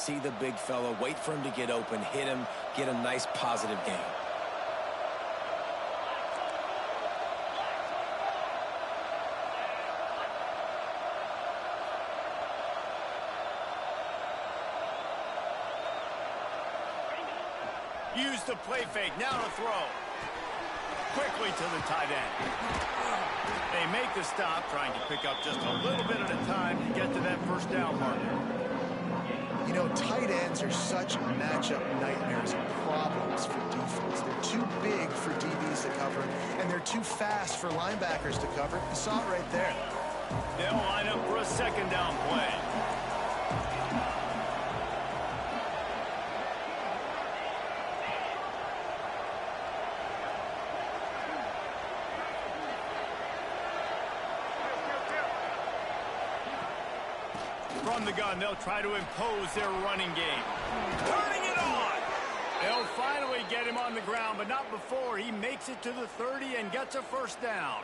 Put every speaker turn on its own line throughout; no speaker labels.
see the big fella, wait for him to get open, hit him, get a nice positive gain.
Use the play fake, now to throw. Quickly to the tight end. They make the stop, trying to pick up just a little bit at a time to get to that first down marker.
You know, tight ends are such matchup nightmares and problems for defense. They're too big for DBs to cover, and they're too fast for linebackers to cover. You saw it right there.
They'll line up for a second down play. From the gun, they'll try to impose their running game. Turning it on! They'll finally get him on the ground, but not before he makes it to the 30 and gets a first down.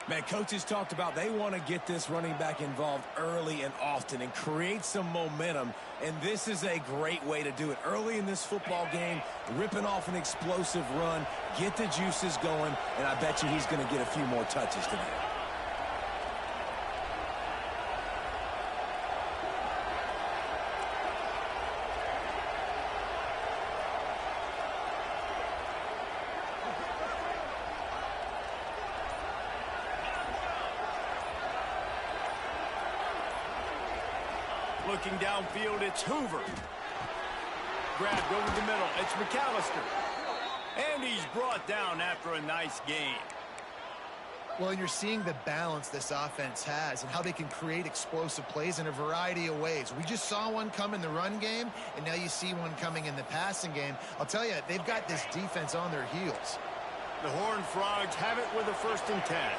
Man, coaches talked about they want to get this running back involved early and often and create some momentum, and this is a great way to do it. Early in this football game, ripping off an explosive run, get the juices going, and I bet you he's going to get a few more touches today.
Looking downfield, it's Hoover. Grabbed over the middle, it's McAllister. And he's brought down after a nice gain.
Well, you're seeing the balance this offense has and how they can create explosive plays in a variety of ways. We just saw one come in the run game, and now you see one coming in the passing game. I'll tell you, they've got this defense on their heels.
The Horned Frogs have it with a 1st and 10.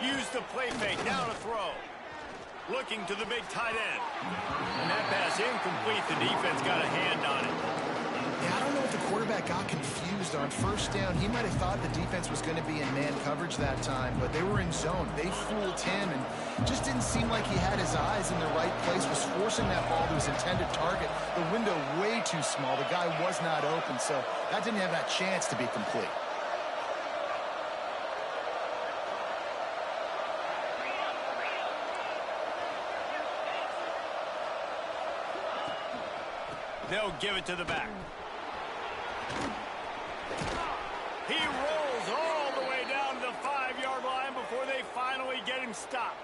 Use the play fake, now to throw. Looking to the big tight end. And that pass incomplete. The defense got a hand on it.
Yeah, I don't know if the quarterback got confused on 1st down. He might have thought the defense was going to be in man coverage that time, but they were in zone. They fooled him and just didn't seem like he had his eyes in the right place, was forcing that ball to his intended target. The window way too small. The guy was not open, so that didn't have that chance to be complete.
They'll give it to the back. He rolls all the way down to the 5-yard line before they finally get him stopped.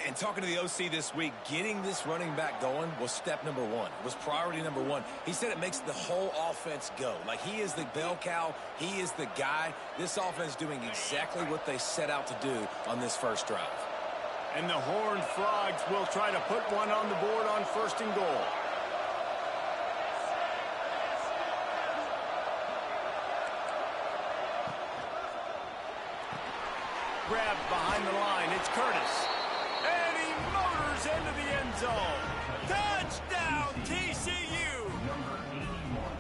And talking to the OC this week, getting this running back going was step number one. It was priority number one. He said it makes the whole offense go. Like, he is the bell cow. He is the guy. This offense doing exactly what they set out to do on this first drive.
And the Horned Frogs will try to put one on the board on 1st and goal. Grabbed behind the line, it's Curtis. And he motors into the end zone. Touchdown, TCU!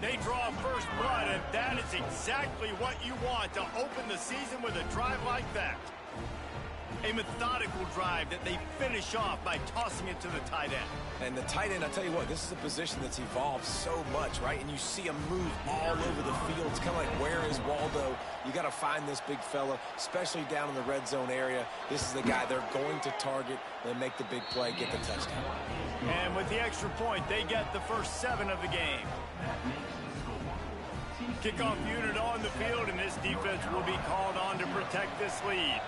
They draw first blood, and that is exactly what you want to open the season with a drive like that. A methodical drive that they finish off by tossing it to the tight end.
And the tight end, I tell you what, this is a position that's evolved so much, right? And you see him move all over the field. It's kind of like, where is Waldo? You got to find this big fella, especially down in the red zone area. This is the guy they're going to target. They make the big play, get the touchdown.
And with the extra point, they get the first 7 of the game. Kickoff unit on the field, and this defense will be called on to protect this lead.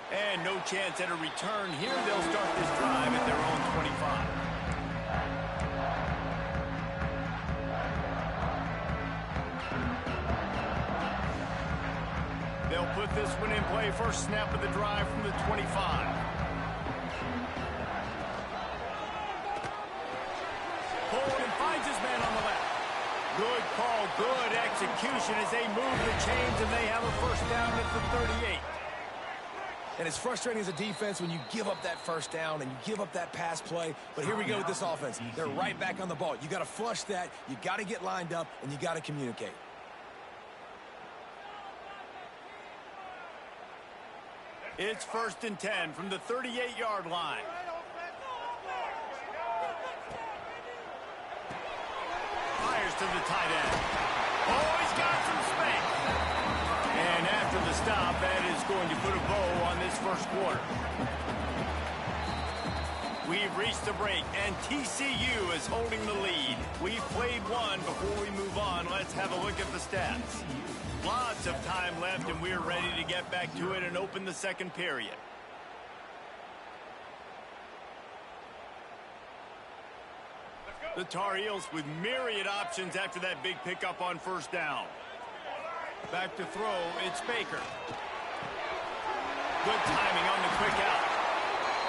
And no chance at a return here. They'll start this drive at their own 25. They'll put this one in play. First snap of the drive from the 25. Pulled and finds his man on the left. Good call, good execution as they move the chains, and they have a first down at the 38.
And it's frustrating as a defense when you give up that first down and you give up that pass play. But here we go with this offense. They're right back on the ball. You got to flush that. You got to get lined up, and you got to communicate.
It's 1st and 10 from the 38-yard line. Fires to the tight end. Oh, he's got some space. And after the stop, that is going to put a bow on this first quarter. We've reached the break, and TCU is holding the lead. We've played one. Before we move on, let's have a look at the stats. Lots of time left, and we're ready to get back to it and open the second period. The Tar Heels with myriad options after that big pickup on first down. Back to throw, it's Baker. Good timing on the quick out.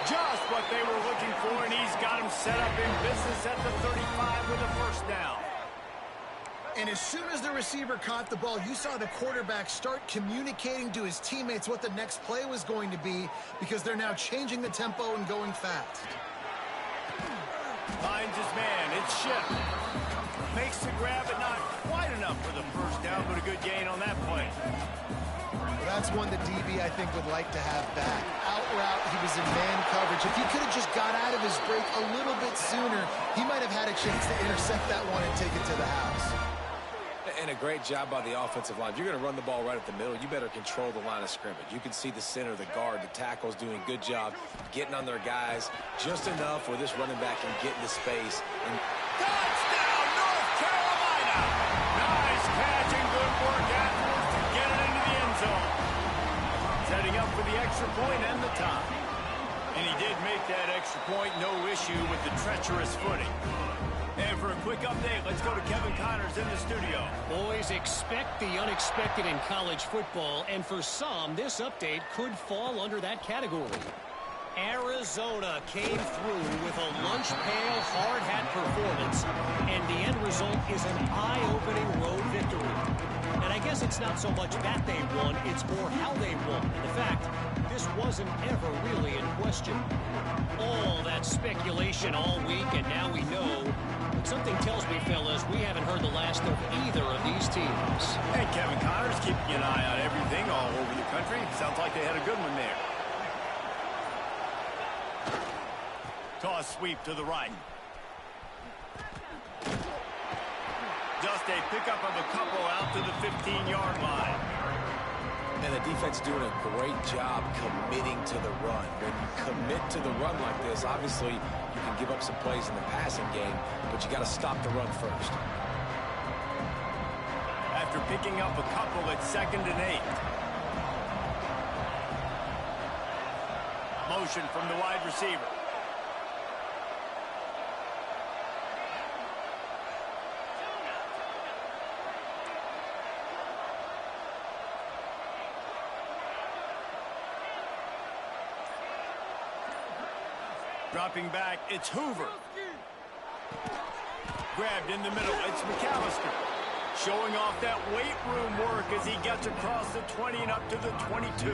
Just what they were looking for, and he's got him set up in business at the 35 with a first down.
And as soon as the receiver caught the ball, you saw the quarterback start communicating to his teammates what the next play was going to be, because they're now changing the tempo and going fast.
Finds his man. It's Shipp. Makes the grab, but not quite enough for the first down, but a good gain on that play.
That's one the DB, I think, would like to have back. Out route, he was in man coverage. If he could have just got out of his break a little bit sooner, he might have had a chance to intercept that one and take it to the house.
And a great job by the offensive line. If you're going to run the ball right at the middle, you better control the line of scrimmage. You can see the center, the guard, the tackles doing a good job getting on their guys just enough where this running back can get into space. And
touchdown, North Carolina! Nice catch and good work afterwards to get it into the end zone. Setting up for the extra point and the tie. And he did make that extra point, no issue with the treacherous footing. And for a quick update, let's go to Kevin Connors in the studio.
Boys, expect the unexpected in college football, and for some, this update could fall under that category. Arizona came through with a lunch pail hard hat performance, and the end result is an eye-opening road victory. And I guess it's not so much that they won, it's more how they won. And the fact, this wasn't ever really in question. All that speculation all week, and now we know. But something tells me, fellas, we haven't heard the last of either of these teams.
And Kevin Connors keeping an eye on everything all over the country. Sounds like they had a good one there. Toss sweep to the right. Just a pickup of a couple out to the 15-yard line.
And the defense doing a great job committing to the run. When you commit to the run like this, obviously you can give up some plays in the passing game, but you got to stop the run first.
After picking up a couple, it's 2nd and 8. Motion from the wide receiver. Dropping back, it's Hoover. Grabbed in the middle, it's McAllister. Showing off that weight room work as he gets across the 20 and up to the 22.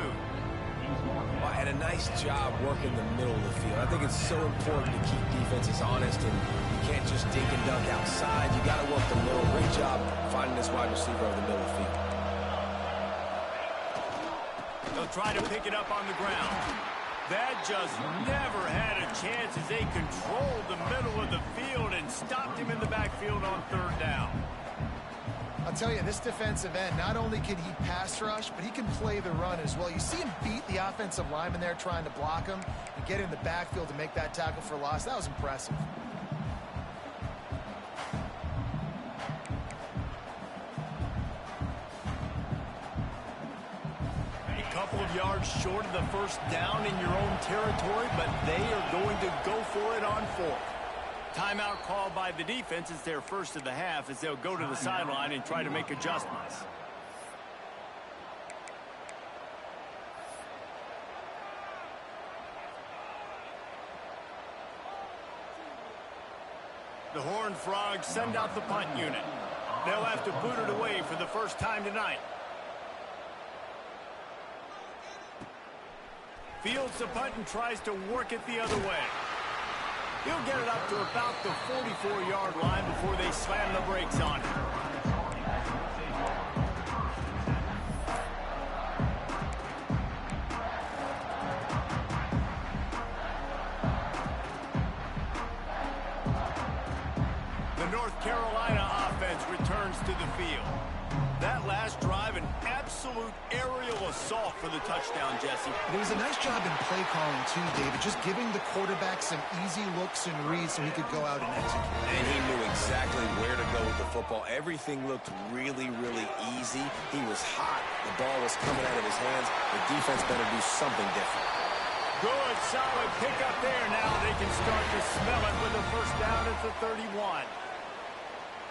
Well, and a nice job working the middle of the field. I think it's so important to keep defenses honest, and you can't just dink and dunk outside. You got to work the middle. Great job finding this wide receiver over the middle of the field.
They'll try to pick it up on the ground. That just never had a chance as they controlled the middle of the field and stopped him in the backfield on 3rd down.
I'll tell you, this defensive end, not only can he pass rush, but he can play the run as well. You see him beat the offensive lineman there trying to block him and get in the backfield to make that tackle for loss. That was impressive.
Couple of yards short of the first down in your own territory, but they are going to go for it on 4th. Timeout called by the defense. It's their first of the half as they'll go to the sideline and try to make adjustments. The Horned Frogs send out the punt unit. They'll have to boot it away for the first time tonight. Fields the punt and tries to work it the other way. He'll get it up to about the 44-yard line before they slam the brakes on it. The North Carolina offense returns to the field. That last drive, an absolute aerial assault for the touchdown, Jesse.
It was a nice job in play calling, too, David, just giving the quarterback some easy looks and reads so he could go out and execute.
And he knew exactly where to go with the football. Everything looked really, really easy. He was hot. The ball was coming out of his hands. The defense better do something different.
Good, solid pickup there. Now they can start to smell it with a first down at the 31.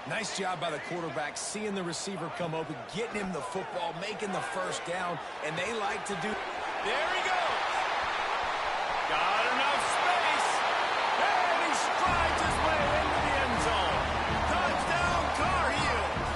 Nice job by the quarterback, seeing the receiver come open, getting him the football, making the first down, and they like to do...
There he goes. Got enough space. And he strides his way into the end zone. Touchdown, Tar Heels.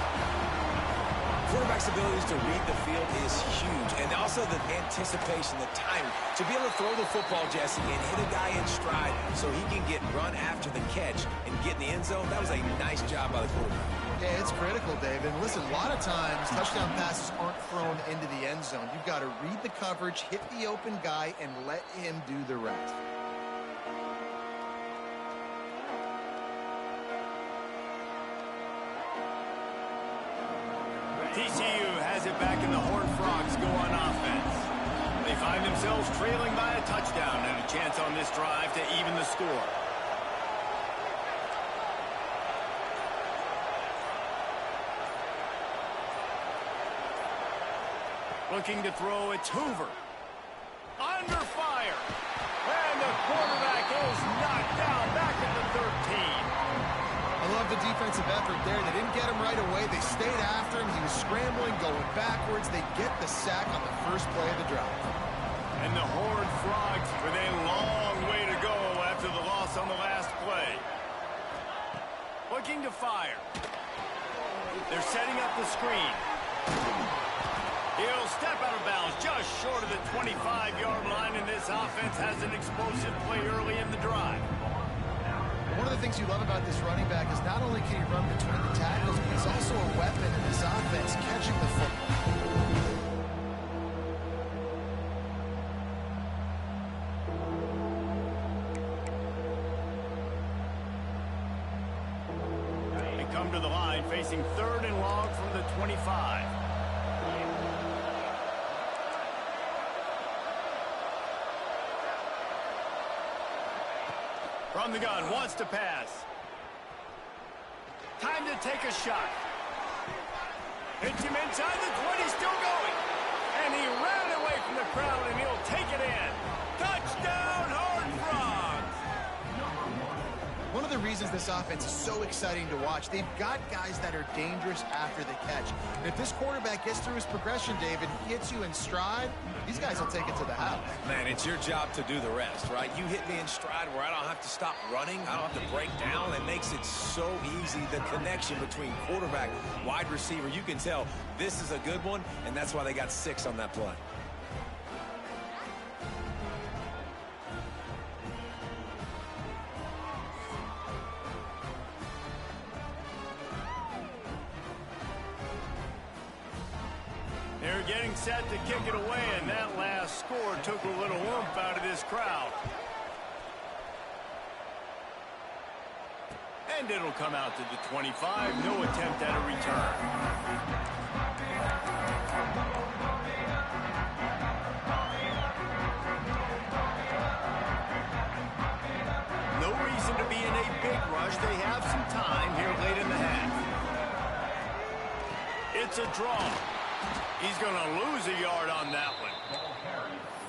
Quarterback's abilities to read the field is huge, and also the anticipation, the timing. To be able to throw the football, Jesse, and hit a guy in stride so he can get run after the catch and get in the end zone, that was a nice job by the quarterback.
Yeah, it's critical, David. And listen, a lot of times touchdown passes aren't thrown into the end zone. You've got to read the coverage, hit the open guy, and let him do the rest.
TCU has it back in the Horned Frogs go on offense. They find themselves trailing by a touchdown and a chance on this drive to even the score. Looking to throw, it's Hoover. Under fire. And the quarterback is knocked down back at the 13.
I love the defensive effort there. They didn't get him right away. They stayed after him. He was scrambling, going backwards. They get the sack on the first play of the drive.
And the Horned Frogs with a long way to go after the loss on the last play. Looking to fire. They're setting up the screen. He'll step out of bounds just short of the 25-yard line, and this offense has an explosive play early in the drive.
One of the things you love about this running back is not only can he run between the tackles, but he's also a weapon in this offense, catching the football.
They come to the line facing 3rd and long from the 25. From the gun, wants to pass. Time to take a shot. Hits him inside the 20, still going. And he ran away from the crowd, and he'll take it in. Touchdown, Horned Frogs!
One of the reasons this offense is so exciting to watch, they've got guys that are dangerous after the catch. And if this quarterback gets through his progression, David, hits you in stride, these guys will take it to the house.
Man, it's your job to do the rest, right? You hit me in stride where I don't have to stop running. I don't have to break down. It makes it so easy, the connection between quarterback, wide receiver. You can tell this is a good one, and that's why they got 6 on that play.
They're getting set to kick it away, and that last score took a little oomph out of this crowd. And it'll come out to the 25. No attempt at a return. No reason to be in a big rush. They have some time here late in the half. It's a draw. He's going to lose a yard on that one.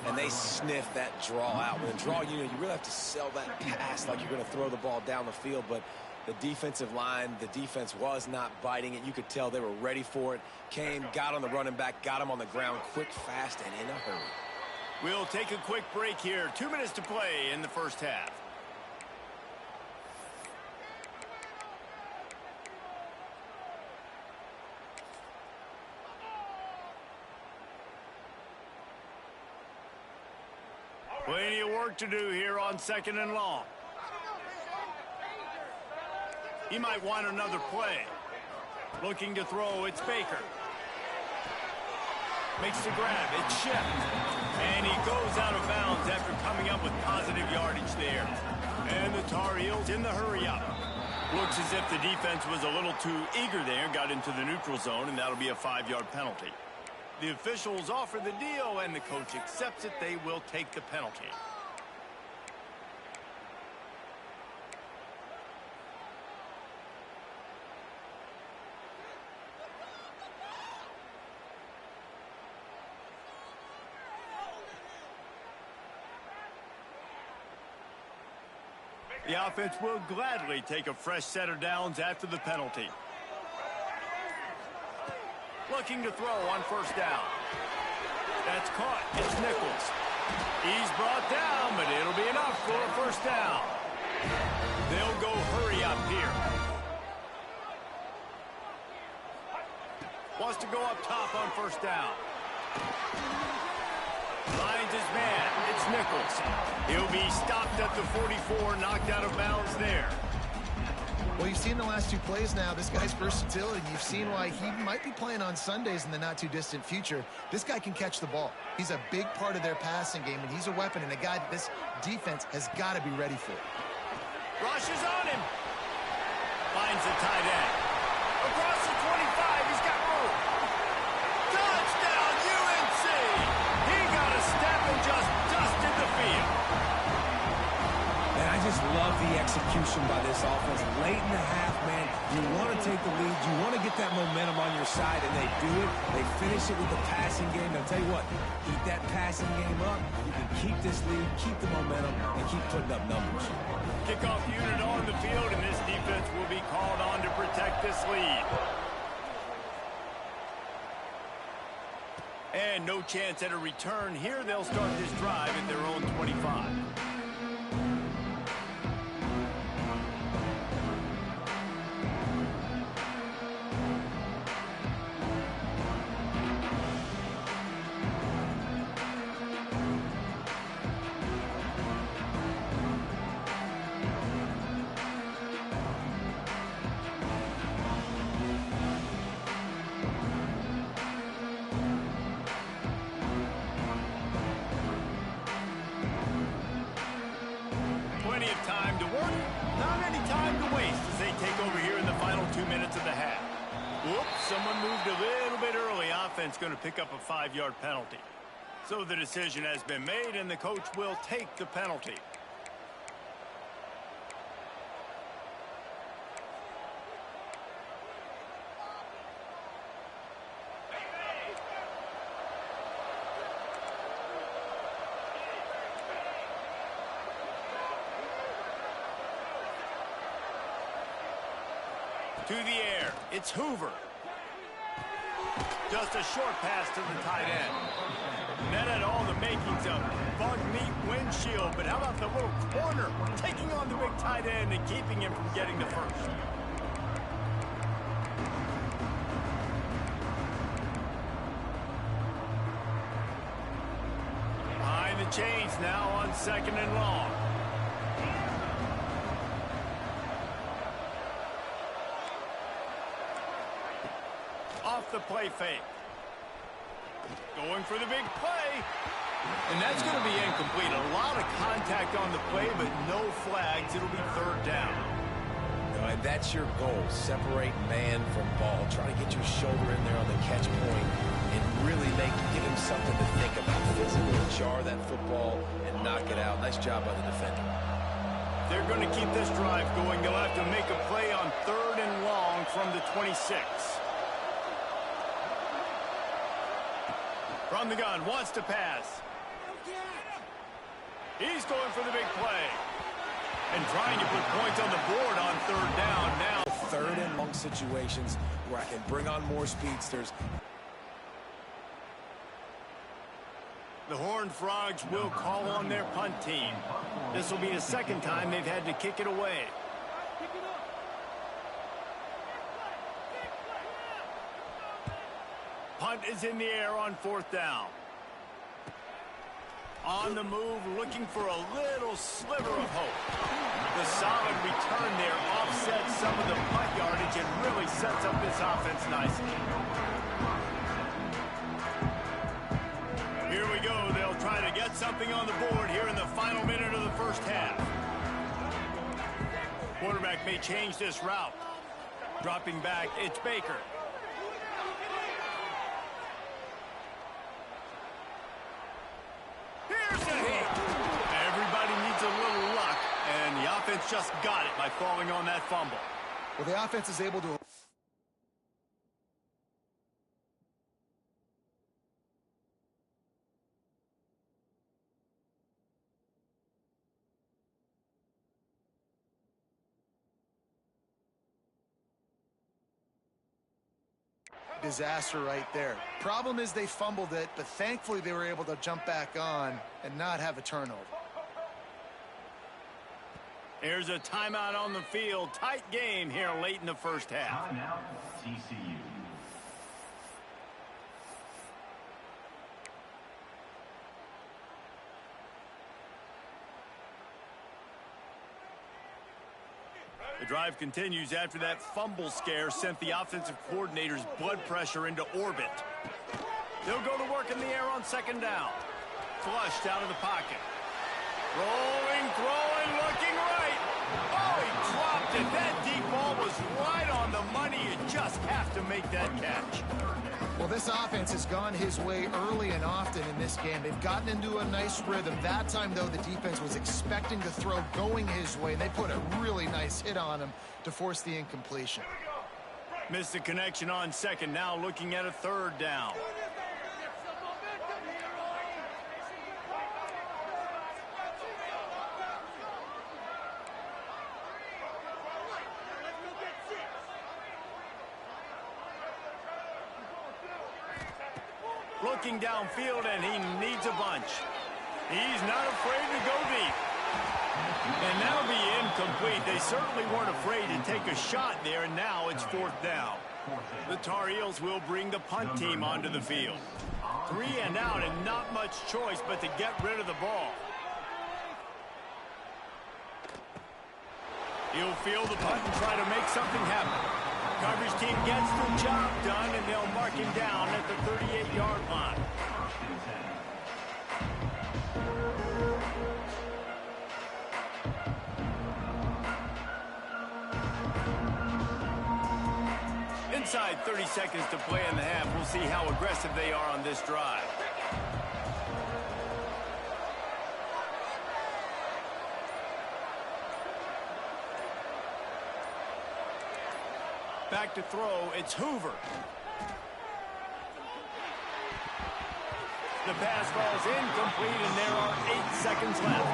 And they sniff that draw out. With a draw, you really have to sell that pass like you're going to throw the ball down the field. But the defensive line, the defense was not biting it. You could tell they were ready for it. Came, got on the running back, got him on the ground quick, fast, and in a hurry.
We'll take a quick break here. 2 minutes to play in the first half. Plenty of work to do here on 2nd and long. He might want another play. Looking to throw, it's Baker. Makes the grab, it's Shep. And he goes out of bounds after coming up with positive yardage there. And the Tar Heels in the hurry-up. Looks as if the defense was a little too eager there, got into the neutral zone, and that'll be a 5-yard penalty. The officials offer the deal, and the coach accepts it. They will take the penalty. The offense will gladly take a fresh set of downs after the penalty. Looking to throw on 1st down. That's caught. It's Nichols. He's brought down, but it'll be enough for a 1st down. They'll go hurry up here. Wants to go up top on 1st down. Finds his man. It's Nichols. He'll be stopped at the 44, knocked out of bounds there.
Well, you've seen the last 2 plays now. This guy's versatility. You've seen why he might be playing on Sundays in the not-too-distant future. This guy can catch the ball. He's a big part of their passing game, and he's a weapon and a guy that this defense has got to be ready for.
Rushes on him. Finds the tight end. Across the 25, he's got room. Touchdown, UNC! He got a step and just dusted the field.
And I just love the execution by this offense. Late in the half, man, you want to take the lead. You want to get that momentum on your side, and they do it. They finish it with the passing game. I'll tell you what, keep that passing game up. You can keep this lead, keep the momentum, and keep putting up numbers.
Kickoff unit on the field, and this defense will be called on to protect this lead. And no chance at a return here. They'll start this drive at their own 25. Plenty of time to work, not any time to waste as they take over here in the final 2 minutes of the half. Whoops, someone moved a little bit early. Offense going to pick up a 5-yard penalty. So the decision has been made, and the coach will take the penalty. To the air, it's Hoover. Just a short pass to the tight end. That had all the makings of bug meat windshield, but how about the little corner taking on the big tight end and keeping him from getting the first? Behind the chains now on 2nd and long. Off the play fake. Going for the big play. And that's going to be incomplete. A lot of contact on the play, but no flags. It'll be 3rd down.
And that's your goal. Separate man from ball. Try to get your shoulder in there on the catch point and really give him something to think about. Physically jar that football and knock it out. Nice job by the defender.
They're going to keep this drive going. They'll have to make a play on 3rd and long from the 26. From the gun, wants to pass. He's going for the big play. And trying to put points on the board on 3rd down now.
3rd and long situations where I can bring on more speedsters.
The Horned Frogs will call on their punt team. This will be the 2nd time they've had to kick it away. Punt is in the air on 4th down. On the move, looking for a little sliver of hope. The solid return there offsets some of the punt yardage and really sets up this offense nicely. Here we go. They'll try to get something on the board here in the final minute of the first half. Quarterback may change this route. Dropping back, it's Baker. Here's a hit. Everybody needs a little luck, and the offense just got it by falling on that fumble.
Well, the offense is able to... disaster right there. Problem is they fumbled it, but thankfully they were able to jump back on and not have a turnover.
Here's a timeout on the field. Tight game here late in the first half.
Timeout, TCU.
The drive continues after that fumble scare sent the offensive coordinator's blood pressure into orbit. They'll go to work in the air on second down. Flushed out of the pocket. Rolling, throwing, looking right. Oh, he dropped it. That deep ball was right on the money. You just have to make that catch.
Well, this offense has gone his way early and often in this game. They've gotten into a nice rhythm. That time, though, the defense was expecting the throw going his way. They put a really nice hit on him to force the incompletion.
Missed the connection on second. Now looking at a third down. Looking downfield, and he needs a bunch. He's not afraid to go deep. And that'll be incomplete. They certainly weren't afraid to take a shot there, and now it's fourth down. The Tar Heels will bring the punt team onto the field. 3 and out, and not much choice but to get rid of the ball. He'll field the punt and try to make something happen. Coverage team gets the job done, and they'll mark him down at the 38-yard line. Inside 30 seconds to play in the half. We'll see how aggressive they are on this drive. Back to throw, it's Hoover. The pass falls incomplete, and there are 8 seconds left.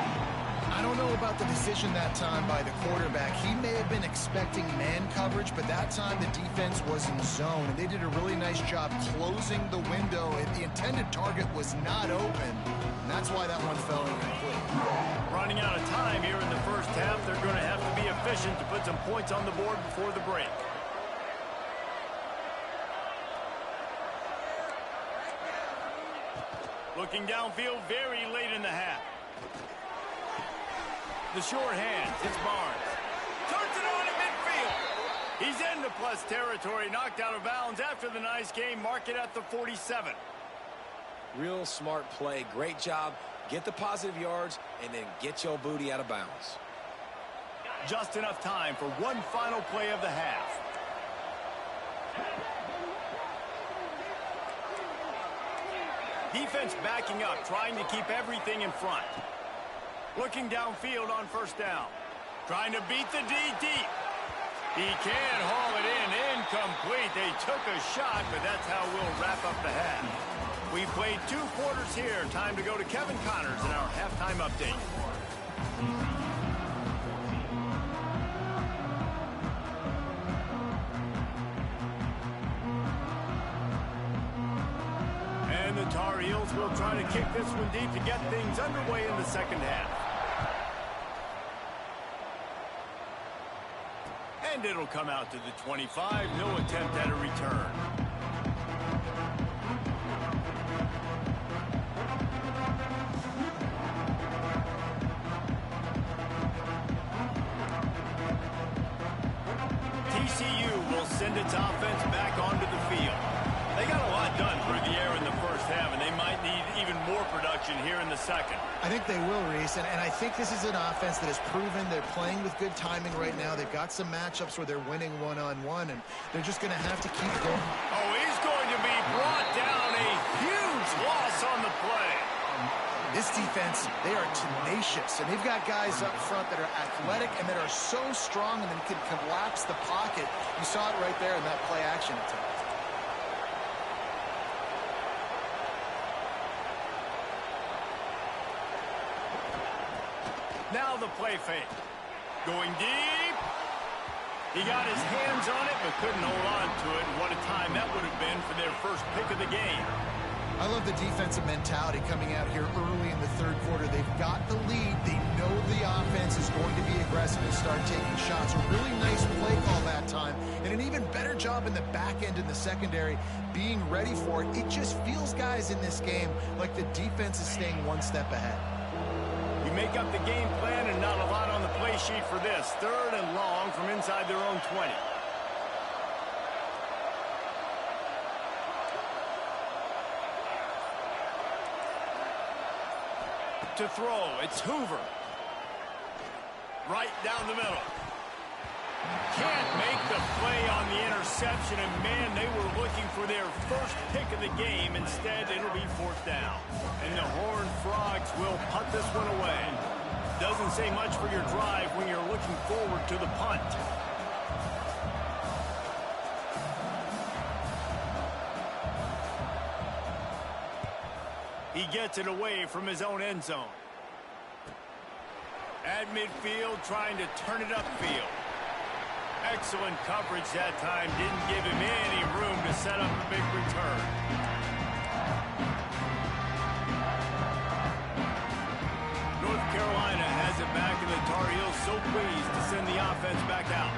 I don't know about the decision that time by the quarterback. He may have been expecting man coverage, but that time the defense was in zone, and they did a really nice job closing the window. The intended target was not open, and that's why that one fell incomplete.
Running out of time here in the first half, they're going to have to be efficient to put some points on the board before the break. Looking downfield very late in the half. The short hands, it's Barnes. Turns it on in midfield. He's into plus territory, knocked out of bounds after the nice game. Mark it at the 47.
Real smart play. Great job. Get the positive yards, and then get your booty out of bounds.
Just enough time for one final play of the half. Defense backing up, trying to keep everything in front. Looking downfield on first down. Trying to beat the D deep. He can't haul it in. Incomplete. They took a shot, but that's how we'll wrap up the half. We played 2 quarters here. Time to go to Kevin Connors in our halftime update. And the Tar Heels will try to kick this one deep to get things underway in the second half. And it'll come out to the 25. No attempt at a return. send its offense back onto the field. They got a lot done through the air in the first half, and they might need even more production here in the second.
I think they will, Reese, and I think this is an offense that has proven they're playing with good timing right now. They've got some matchups where they're winning one-on-one, and they're just going to have to keep going.
Oh, he's going to be brought down. A huge loss on the play.
This defense, they are tenacious, and they've got guys up front that are athletic and that are so strong and then can collapse the pocket. You saw it right there in that play-action attempt.
Now the play fake. Going deep. He got his hands on it, but couldn't hold on to it. And what a time that would have been for their first pick of the game.
I love the defensive mentality coming out here early in the third quarter. They've got the lead. They know the offense is going to be aggressive and start taking shots. A really nice play call that time. And an even better job in the back end in the secondary being ready for it. It just feels, guys, in this game like the defense is staying one step ahead.
You make up the game plan and not a lot on the play sheet for this. Third and long from inside their own 20. To throw, it's Hoover. Right down the middle. Can't make the play on the interception, and man, they were looking for their first pick of the game. Instead, it'll be fourth down. And the Horned Frogs will punt this one away. Doesn't say much for your drive when you're looking forward to the punt. He gets it away from his own end zone. At midfield, trying to turn it upfield. Excellent coverage that time. Didn't give him any room to set up a big return. North Carolina has it back, and the Tar Heels so pleased to send the offense back out.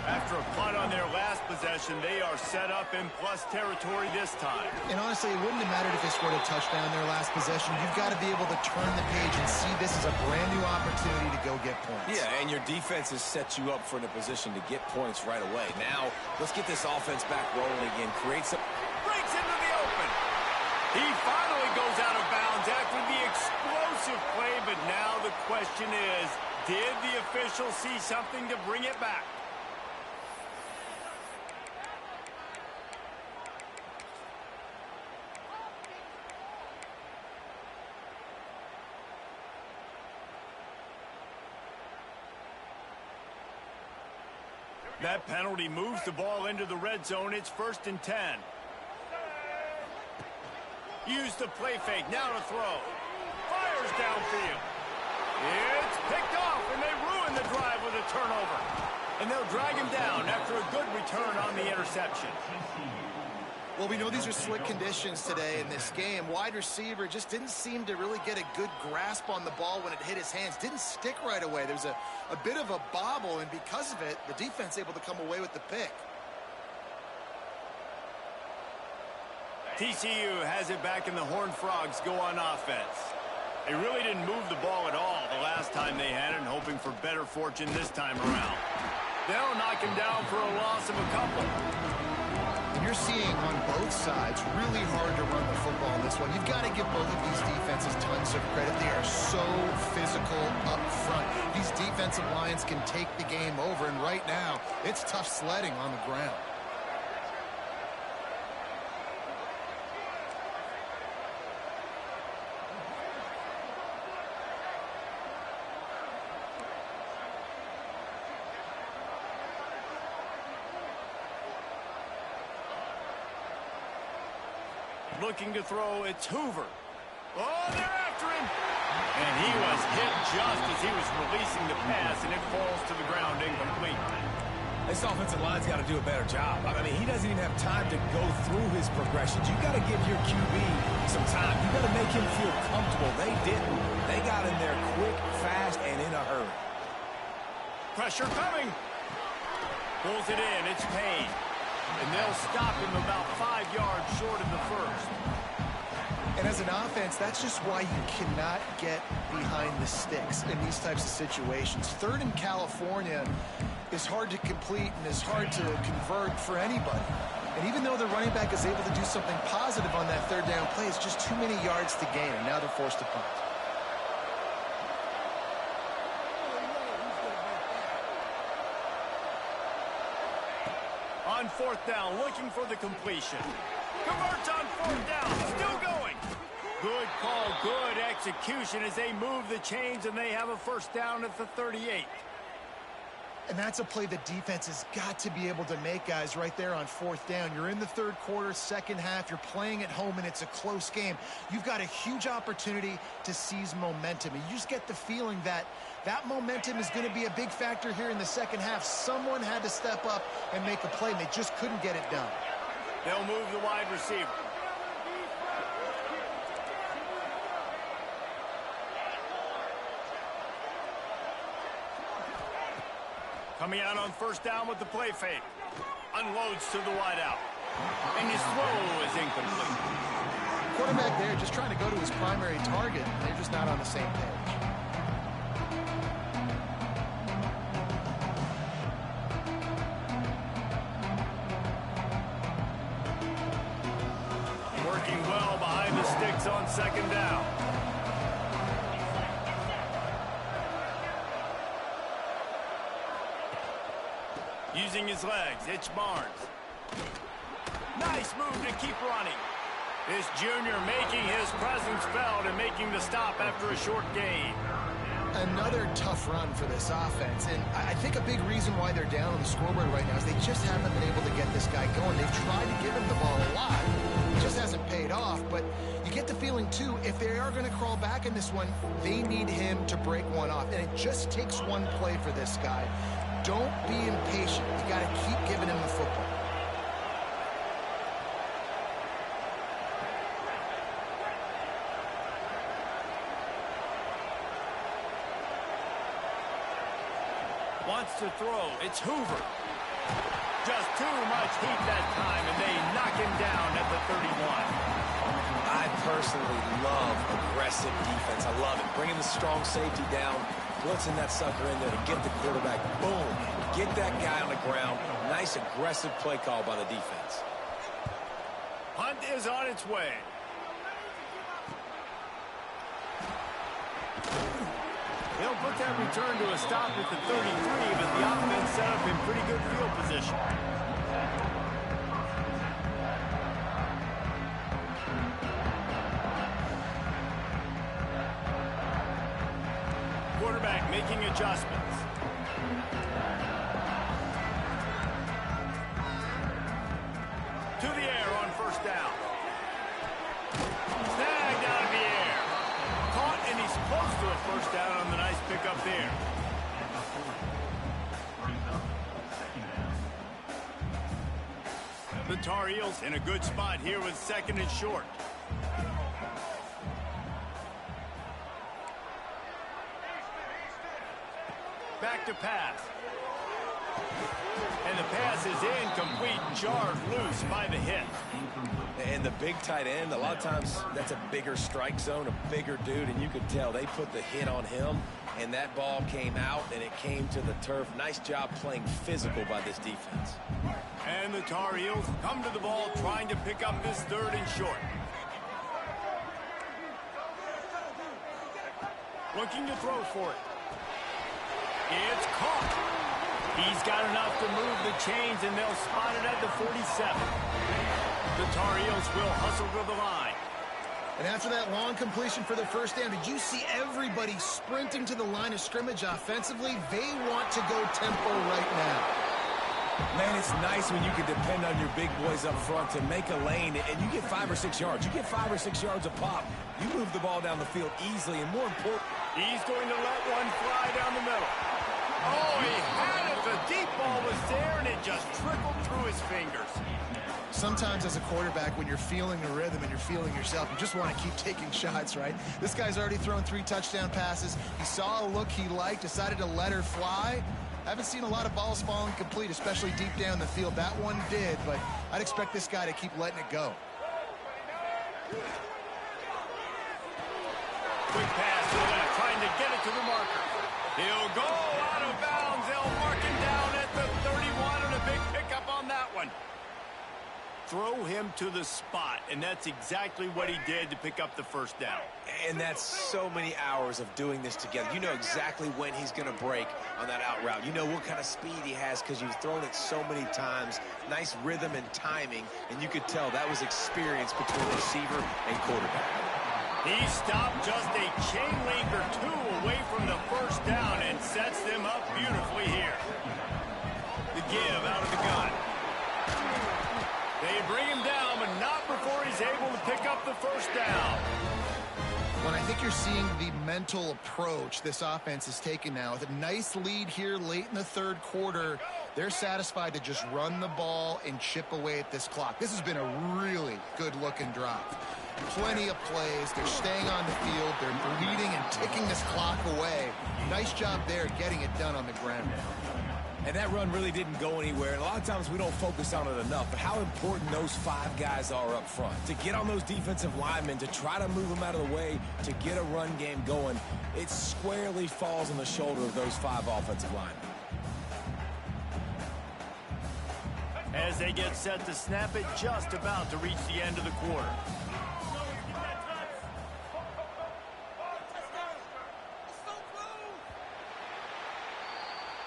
After a punt on their last possession, they are set up in plus territory this time.
And honestly, it wouldn't have mattered if they scored a touchdown their last possession. You've got to be able to turn the page and see this as a brand new opportunity to go get points.
Yeah, and your defense has set you up for in a position to get points right away. Now, let's get this offense back rolling again. Create some...
Breaks into the open. He finally goes out of bounds after the explosive play, but now the question is, did the official see something to bring it back? That penalty moves the ball into the red zone. It's 1st and 10. Use the play fake. Now to throw. Fires downfield. It's picked off, and they ruin the drive with a turnover. And they'll drag him down after a good return on the interception.
Well, we know these are slick conditions today in this game. Wide receiver just didn't seem to really get a good grasp on the ball when it hit his hands. Didn't stick right away. There's a bit of a bobble, and because of it, the defense able to come away with the pick.
TCU has it back, and the Horned Frogs go on offense. They really didn't move the ball at all the last time they had it, and hoping for better fortune this time around. They'll knock him down for a loss of a couple.
And you're seeing on both sides really hard to run the football in this one. You've got to give both of these defenses tons of credit. They are so physical up front. These defensive lines can take the game over, and right now, it's tough sledding on the ground.
Looking to throw, it's Hoover. Oh, they're after him. And he was hit just as he was releasing the pass, and it falls to the ground incomplete.
This offensive line's got to do a better job. I mean, he doesn't even have time to go through his progressions. You got to give your QB some time. You got to make him feel comfortable. They didn't. They got in there quick, fast, and in a hurry.
Pressure coming. Pulls it in. It's Payne. And they'll stop him about 5 yards short of the first.
And as an offense, that's just why you cannot get behind the sticks in these types of situations. Third in California is hard to complete and is hard to convert for anybody. And even though the running back is able to do something positive on that third down play, it's just too many yards to gain, and now they're forced to punt.
On fourth down, looking for the completion. Converts on fourth down, still going. Good call, good execution as they move the chains, and they have a first down at the 38.
And that's a play the defense has got to be able to make, guys, right there on fourth down. You're in the third quarter, second half. You're playing at home, and it's a close game. You've got a huge opportunity to seize momentum. And you just get the feeling that that momentum is going to be a big factor here in the second half. Someone had to step up and make a play, and they just couldn't get it done.
They'll move the wide receiver. Coming out on first down with the play fake. Unloads to the wideout. And his throw is incomplete.
Quarterback there just trying to go to his primary target. They're just not on the same page.
Working well behind the sticks on second down. Using his legs, it's Barnes. Nice move to keep running. This junior making his presence felt and making the stop after a short gain.
Another tough run for this offense, and I think a big reason why they're down on the scoreboard right now is they just haven't been able to get this guy going. They've tried to give him the ball a lot. It just hasn't paid off, but you get the feeling, too, if they are going to crawl back in this one, they need him to break one off, and it just takes one play for this guy. Don't be impatient. You got to keep giving him the football.
Wants to throw. It's Hoover. Just too much heat that time, and they knock him down at the 31.
I personally love aggressive defense. I love it. Bringing the strong safety down, blitzing that sucker in there to get the quarterback. Boom. Get that guy on the ground. Nice aggressive play call by the defense.
Hunt is on its way. They'll put that return to a stop at the 33, but the offense set up in pretty good field position. Quarterback making adjustments. To the air on first down. Snagged out of the air. Caught, and he's close to a first down on the nice pickup there. The Tar Heels in a good spot here with second and short. Back to pass. And the pass is incomplete, jarred loose by the hit.
And the big tight end, a lot of times that's a bigger strike zone, a bigger dude, and you could tell they put the hit on him, and that ball came out, and it came to the turf. Nice job playing physical by this defense.
And the Tar Heels come to the ball trying to pick up this third and short. Looking to throw for it. It's caught. He's got enough to move the chains, and they'll spot it at the 47. The Tar Heels will hustle to the line.
And after that long completion for the first down, did you see everybody sprinting to the line of scrimmage offensively? They want to go tempo right now.
Man, it's nice when you can depend on your big boys up front to make a lane, and you get 5 or 6 yards. You get 5 or 6 yards a pop. You move the ball down the field easily, and more important,
he's going to let one fly down the middle. Oh, he had it. The deep ball was there, and it just trickled through his fingers.
Sometimes as a quarterback, when you're feeling the rhythm and you're feeling yourself, you just want to keep taking shots, right? This guy's already thrown 3 touchdown passes. He saw a look he liked, decided to let her fly. Haven't seen a lot of balls falling complete, especially deep down the field. That one did, but I'd expect this guy to keep letting it go.
Quick pass to the left, trying to get it to the marker. He'll go out of bounds. They'll mark him down at the 31, and a big pickup on that one. Throw him to the spot, and that's exactly what he did to pick up the first down.
And that's so many hours of doing this together. You know exactly when he's going to break on that out route. You know what kind of speed he has because you've thrown it so many times. Nice rhythm and timing, and you could tell that was experience between receiver and quarterback.
He stopped just a chain link or two away from the first down and sets them up beautifully here. The give out of the gun. They bring him down, but not before he's able to pick up the first down.
Well, I think you're seeing the mental approach this offense is taking now. With a nice lead here late in the third quarter, they're satisfied to just run the ball and chip away at this clock. This has been a really good-looking drive. Plenty of plays. They're staying on the field. They're bleeding and ticking this clock away. Nice job there getting it done on the ground.
And that run really didn't go anywhere. And a lot of times we don't focus on it enough. But how important those 5 guys are up front. To get on those defensive linemen, to try to move them out of the way, to get a run game going, it squarely falls on the shoulder of those 5 offensive linemen.
As they get set to snap it, just about to reach the end of the quarter.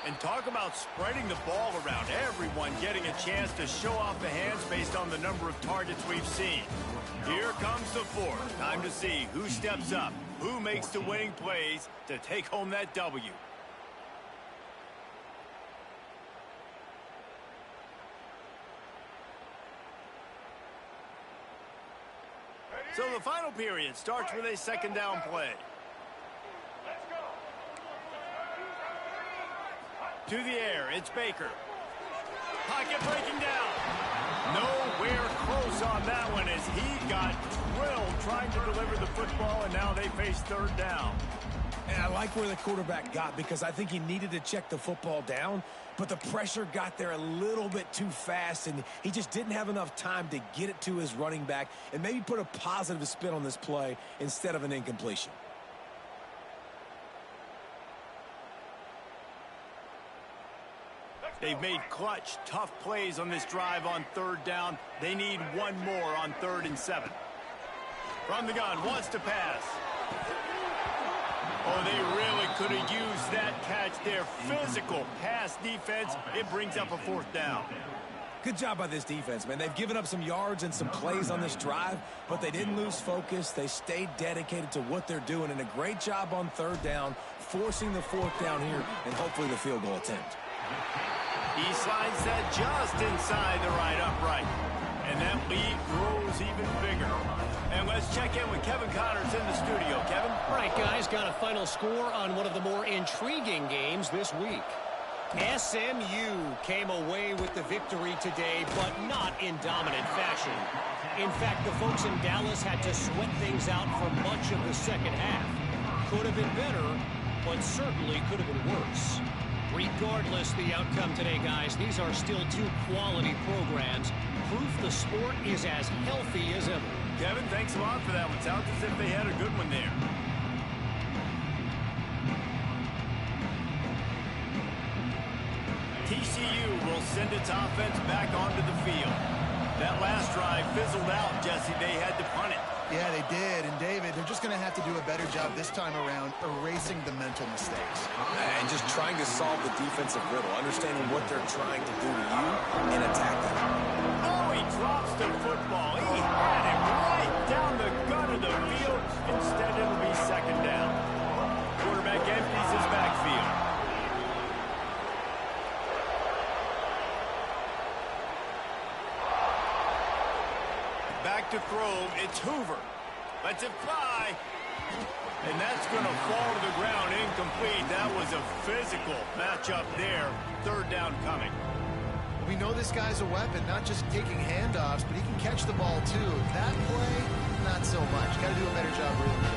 And talk about spreading the ball around. Everyone getting a chance to show off the hands based on the number of targets we've seen. Here comes the fourth. Time to see who steps up, who makes the winning plays to take home that W. So the final period starts with a second down play. To the air, it's Baker. Pocket breaking down. Nowhere close on that one as he got drilled trying to deliver the football, and now they face third down.
And I like where the quarterback got because I think he needed to check the football down, but the pressure got there a little bit too fast, and he just didn't have enough time to get it to his running back and maybe put a positive spin on this play instead of an incompletion.
They've made clutch, tough plays on this drive on third down. They need one more on 3rd and 7. From the gun, wants to pass. Oh, they really could have used that catch there. Physical pass defense. It brings up a 4th down.
Good job by this defense, man. They've given up some yards and some plays on this drive, but they didn't lose focus. They stayed dedicated to what they're doing, and a great job on 3rd down, forcing the 4th down here, and hopefully the field goal attempt.
He slides that just inside the right upright. And that lead grows even bigger. And let's check in with Kevin Connors in the studio. Kevin?
All right, guys, got a final score on one of the more intriguing games this week. SMU came away with the victory today, but not in dominant fashion. In fact, the folks in Dallas had to sweat things out for much of the second half. Could have been better, but certainly could have been worse. Regardless the outcome today, guys, these are still 2 quality programs. Proof the sport is as healthy as ever.
Kevin, thanks a lot for that one. Sounds as if they had a good one there. TCU will send its offense back onto the field. That last drive fizzled out, Jesse. They had to punt it.
Yeah, they did. And, David, they're just going to have to do a better job this time around erasing the mental mistakes.
And just trying to solve the defensive riddle, understanding what they're trying to do to you and attack them.
Oh, he drops the football. He had it right down the gut of the field. Instead, it'll be second down. Quarterback empties his backfield. Back to throw, it's Hoover. Lets it fly. And that's going to fall to the ground incomplete. That was a physical matchup there. 3rd down coming.
We know this guy's a weapon, not just taking handoffs, but he can catch the ball too. That play, not so much. Got to do a better job reading it.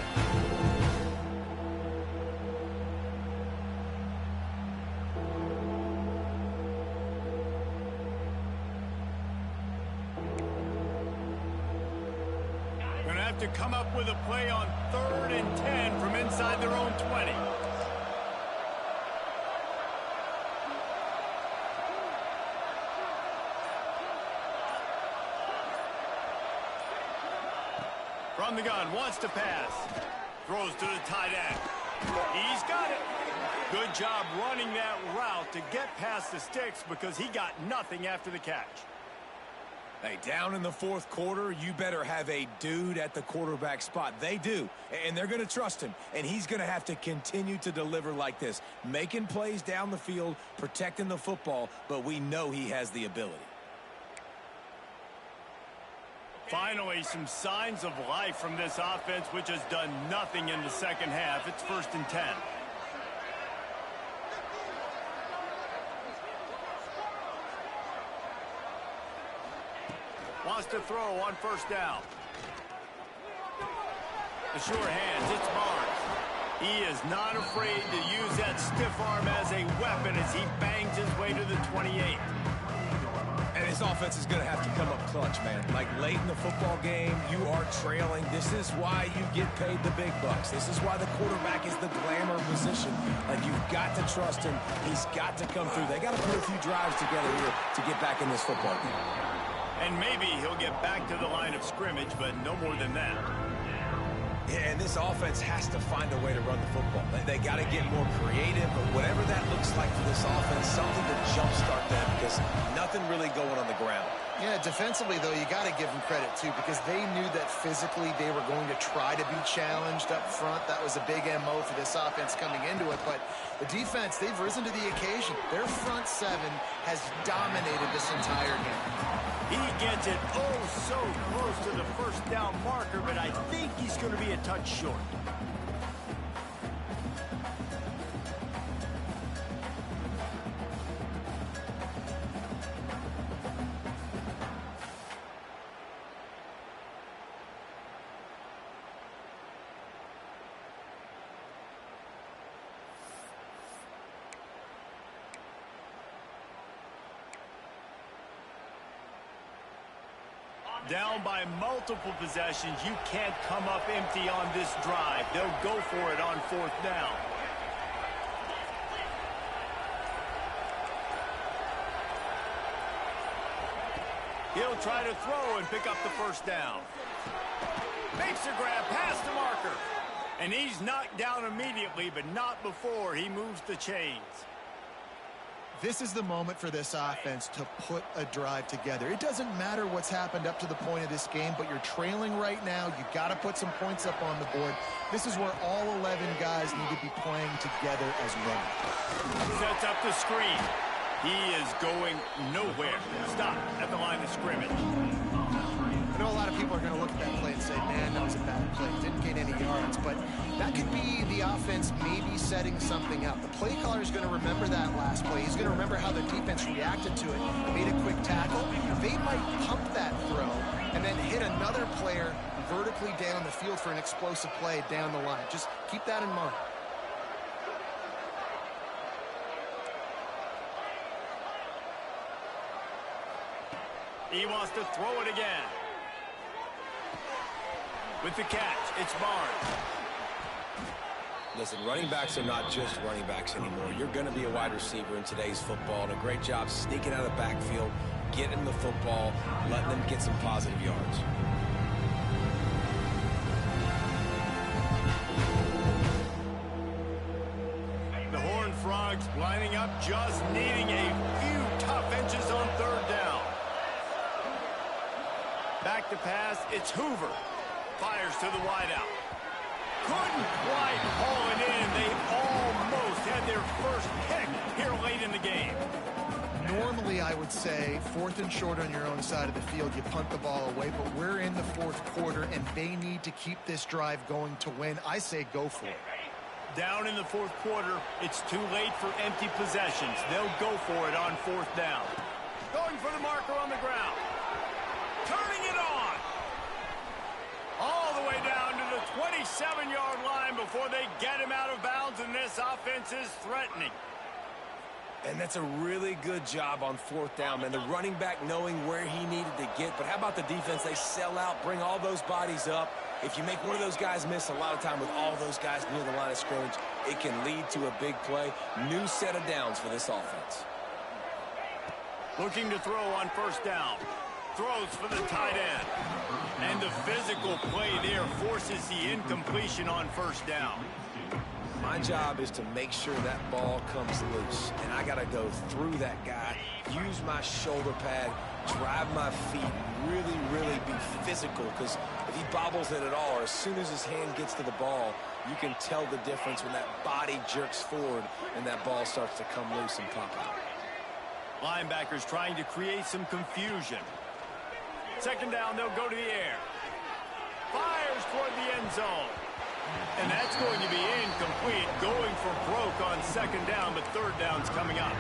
have to come up with a play on 3rd and 10 from inside their own 20. From the gun, wants to pass. Throws to the tight end. He's got it. Good job running that route to get past the sticks because he got nothing after the catch.
Hey, down in the 4th quarter, you better have a dude at the quarterback spot. They do, and they're going to trust him, and he's going to have to continue to deliver like this, making plays down the field, protecting the football, but we know he has the ability.
Finally, some signs of life from this offense, which has done nothing in the second half. It's 1st and 10. Wants to throw on 1st down. The sure hands, it's Barnes. He is not afraid to use that stiff arm as a weapon as he bangs his way to the 28.
And his offense is going to have to come up clutch, man. Like late in the football game, you are trailing. This is why you get paid the big bucks. This is why the quarterback is the glamour position. Like, you've got to trust him. He's got to come through. They got to put a few drives together here to get back in this football game.
And maybe he'll get back to the line of scrimmage, but no more than that.
Yeah, and this offense has to find a way to run the football. They got to get more creative, but whatever that looks like for this offense, something to jumpstart them because nothing really going on the ground.
Yeah, defensively, though, you got to give them credit, too, because they knew that physically they were going to try to be challenged up front. That was a big MO for this offense coming into it, but the defense, they've risen to the occasion. Their front 7 has dominated this entire game.
He gets it so close to the 1st down marker, but I think he's going to be a touch short. Down by multiple possessions, you can't come up empty on this drive. They'll go for it on 4th down. He'll try to throw and pick up the 1st down. Makes a grab past the marker. And he's knocked down immediately, but not before he moves the chains.
This is the moment for this offense to put a drive together. It doesn't matter what's happened up to the point of this game, but you're trailing right now. You got to put some points up on the board. This is where all 11 guys need to be playing together as one.
Sets up the screen. He is going nowhere. Stop at the line of scrimmage.
I know a lot of people are going to look at that play and say, man, that was a bad play. Didn't gain any yards, but that could be the offense maybe setting something up. The play caller is going to remember that last play. He's going to remember how the defense reacted to it, made a quick tackle. They might pump that throw and then hit another player vertically down the field for an explosive play down the line. Just keep that in mind.
He wants to throw it again. With the catch, it's Barnes.
Listen, running backs are not just running backs anymore. You're going to be a wide receiver in today's football, and a great job sneaking out of the backfield, getting the football, letting them get some positive yards.
The Horned Frogs lining up, just needing a few tough inches on 3rd down. Back to pass, it's Hoover. Fires to the wideout. Couldn't quite haul it in. They almost had their first pick here late in the game.
Normally, I would say 4th and short on your own side of the field, you punt the ball away, but we're in the 4th quarter, and they need to keep this drive going to win. I say go for it.
Down in the 4th quarter, it's too late for empty possessions. They'll go for it on 4th down. Going for the marker on the ground. Turning it on. All the way down to the 27-yard line before they get him out of bounds, and this offense is threatening.
And that's a really good job on fourth down, man. The running back knowing where he needed to get. But how about the defense? They sell out, bring all those bodies up. If you make one of those guys miss, a lot of time with all those guys near the line of scrimmage, it can lead to a big play. New set of downs for this offense.
Looking to throw on first down. Throws for the tight end. And the physical play there forces the incompletion on first down.
My job is to make sure that ball comes loose. And I got to go through that guy, use my shoulder pad, drive my feet, really, really be physical. Because if he bobbles it at all, or as soon as his hand gets to the ball, you can tell the difference when that body jerks forward and that ball starts to come loose and pop out.
Linebackers trying to create some confusion. Second down, they'll go to the air. Fires toward the end zone. And that's going to be incomplete, going for broke on second down, but third down's coming up.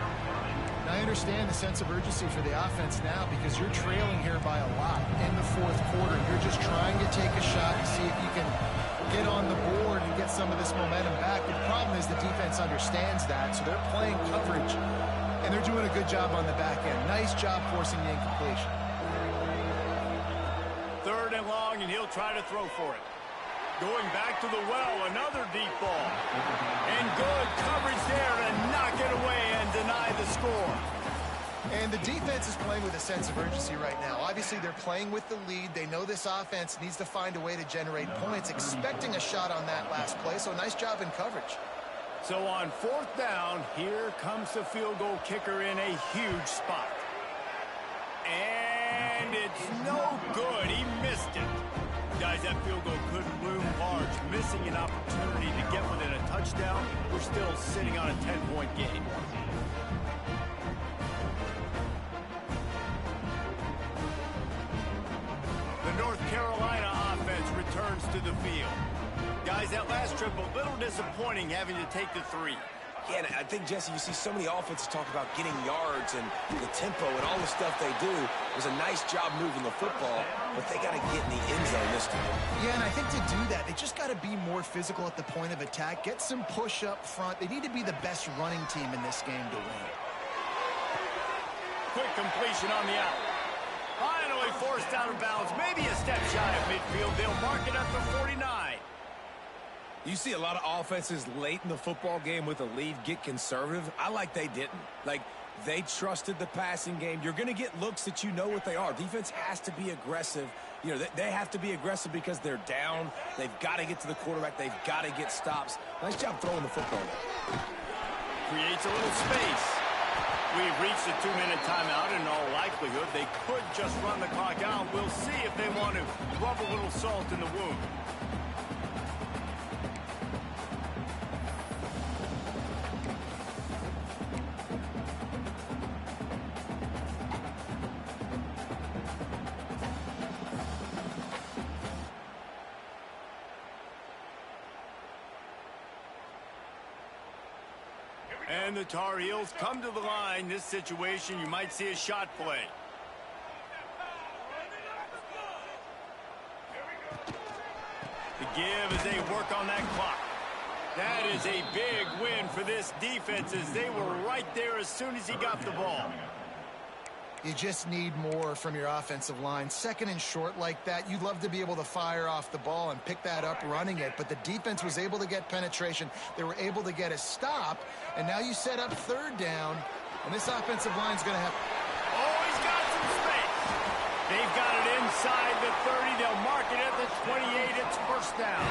And I understand the sense of urgency for the offense now because you're trailing here by a lot in the fourth quarter. You're just trying to take a shot and see if you can get on the board and get some of this momentum back. But the problem is the defense understands that, so they're playing coverage, and they're doing a good job on the back end. Nice job forcing the incompletion.
Third and long, and he'll try to throw for it. Going back to the well, another deep ball. And good coverage there to knock it away and deny the score.
And the defense is playing with a sense of urgency right now. Obviously, they're playing with the lead. They know this offense needs to find a way to generate points, expecting a shot on that last play. So nice job in coverage.
So on fourth down, here comes the field goal kicker in a huge spot. And it's no good. He missed it. Guys, that field goal could loom large. Missing an opportunity to get within a touchdown. We're still sitting on a 10-point game. The North Carolina offense returns to the field. Guys, that last trip a little disappointing having to take the 3.
Yeah, and I think, Jesse, you see so many offenses talk about getting yards and the tempo and all the stuff they do. It was a nice job moving the football, but they got to get in the end zone this time.
Yeah, and I think to do that, they just got to be more physical at the point of attack, get some push up front. They need to be the best running team in this game to win.
Quick completion on the out. Finally forced out of bounds, maybe a step shy of midfield. They'll mark it at the 49.
You see a lot of offenses late in the football game with a lead get conservative. I like they didn't. Like, they trusted the passing game. You're going to get looks that you know what they are. Defense has to be aggressive. You know, they have to be aggressive because they're down. They've got to get to the quarterback. They've got to get stops. Nice job throwing the football.
Creates a little space. We've reached a 2-minute timeout. In all likelihood, they could just run the clock out. We'll see if they want to rub a little salt in the wound. And the Tar Heels come to the line. This situation, you might see a shot play. The give as they work on that clock. That is a big win for this defense as they were right there as soon as he got the ball.
You just need more from your offensive line. Second and short like that, you'd love to be able to fire off the ball and pick that up running it, but the defense was able to get penetration. They were able to get a stop, and now you set up third down, and this offensive line's going to have...
Oh, he's got some space. They've got it inside the 30. They'll mark it at the 28. It's first down.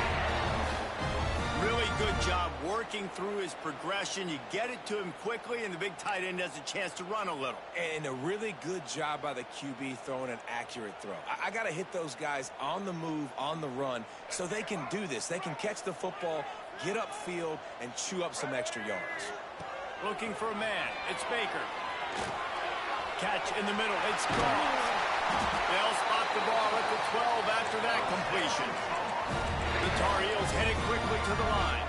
Really good job working through his progression. You get it to him quickly, and the big tight end has a chance to run a little.
And a really good job by the QB throwing an accurate throw. I got to hit those guys on the move, on the run, so they can do this. They can catch the football, get upfield, and chew up some extra yards.
Looking for a man. It's Baker. Catch in the middle. It's gone. They'll spot the ball at the 12 after that completion. The Tar Heels headed quickly to the line.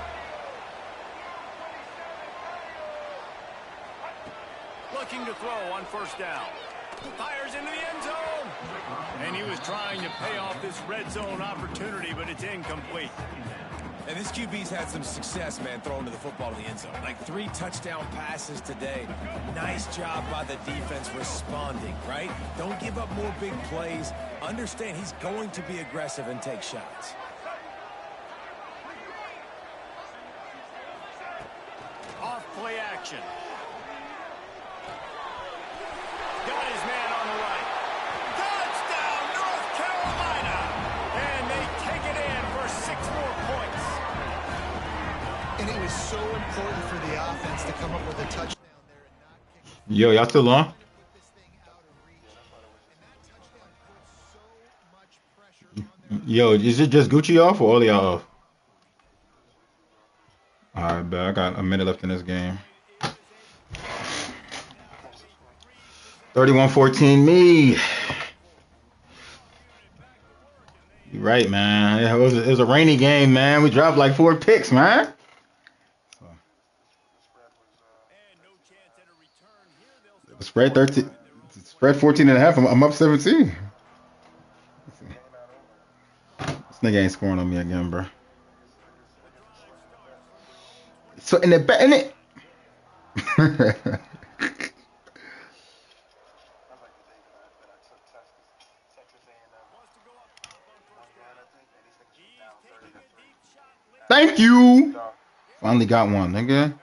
Looking to throw on first down. Fires into the end zone. And he was trying to pay off this red zone opportunity, but it's incomplete.
And this QB's had some success, man, throwing to the football in the end zone. Like 3 touchdown passes today. Nice job by the defense responding, right? Don't give up more big plays. Understand he's going to be aggressive and take shots.
Off play action. Got his man on the right. Touchdown, North Carolina! And they take it in for 6 more points.
And it was so important for the offense to come up with a touchdown there and not kick.
Yo, y'all still on?
Put this thing out of reach. And that touchdown put so much pressure on their
Yo, is it just Gucci off or all y'all off? Alright, bet I got a minute left in this game. 31-14 me. You're right, man. It was a rainy game, man. We dropped like 4 picks, man. The spread 13. Spread 14 and a half. I'm up 17. This nigga ain't scoring on me again, bro. So in the bet in it. Thank you. Finally got one, nigga.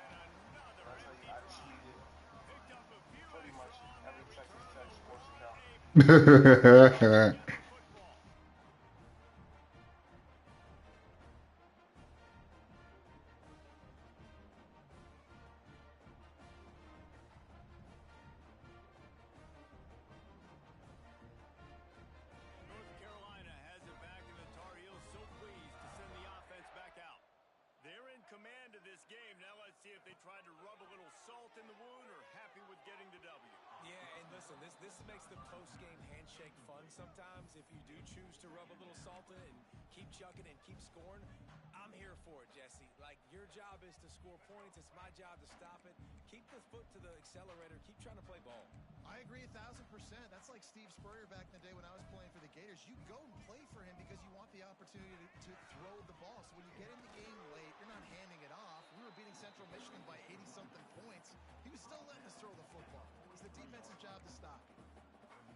This makes the post-game handshake fun sometimes. If you do choose to rub a little salt in and keep chucking and keep scoring, I'm here for it, Jesse. Like, your job is to score points. It's my job to stop it. Keep the foot to the accelerator. Keep trying to play ball.
I agree 1,000%. That's like Steve Spurrier back in the day when I was playing for the Gators. You go and play for him because you want the opportunity to throw the ball. So when you get in the game late, you're not handing it off. We were beating Central Michigan by 80-something points. He was still letting us throw the football. It's the defensive job to stop it.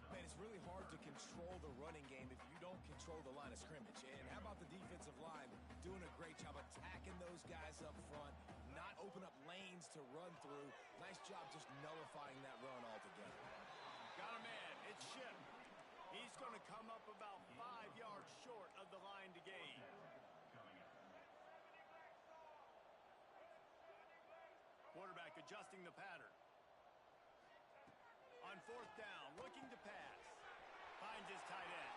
Man, it's really hard to control the running game if you don't control the line of scrimmage. And how about the defensive line doing a great job attacking those guys up front, not open up lanes to run through. Nice job just nullifying that run altogether.
Got a man. It's Ship. He's going to come up about 5 yards short of the line to gain. Quarterback adjusting the pattern. On 4th down, looking to pass. Finds his tight end.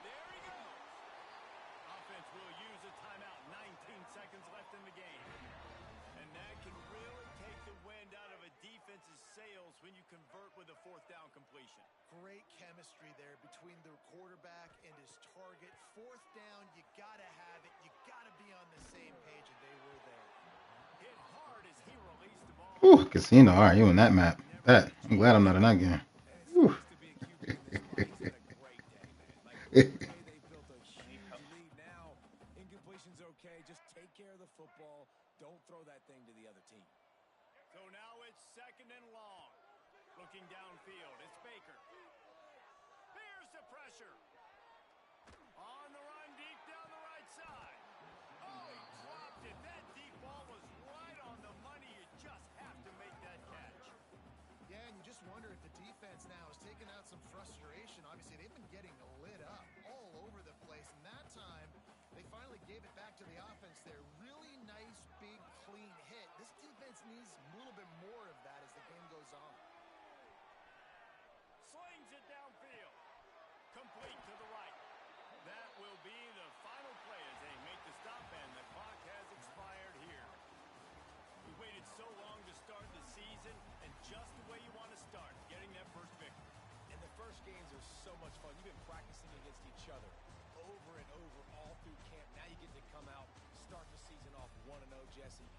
There he goes. Offense will use a timeout. 19 seconds left in the game. And that can really take the wind out of a defense's sails when you convert with a 4th down completion.
Great chemistry there between the quarterback and his target. 4th down, you got to have it. You got to be on the same page, and they were there.
Hit hard as he released the ball.
Ooh, casino. All right, you in that map. That. I'm glad I'm not in that game. Ooh.
They built a huge lead now. Incompletion's okay. Just take care of the football. Don't throw that thing to the other team.
So now it's 2nd and long. Looking downfield, it's Baker. Here's the pressure. On the run, deep down the right side. Oh, he dropped it. That deep ball was right on the money. You just have to make that catch.
Yeah, and you just wonder if the defense now has taken out some frustration. Obviously, they've been getting lit up all over the place. And that time, they finally gave it back to the offense there. Really nice, big, clean hit. This defense needs a little bit more of that as the game goes on.
Slings it downfield. Complete to the right. That will be the final play as they make the stop, and the clock has expired here. We waited so long to start the season, and just the way you want to start, getting that first victory.
And the first games are so much fun. You've been practicing against each other over and over all through camp. Now you get to come out, start the season off 1-0, Jesse.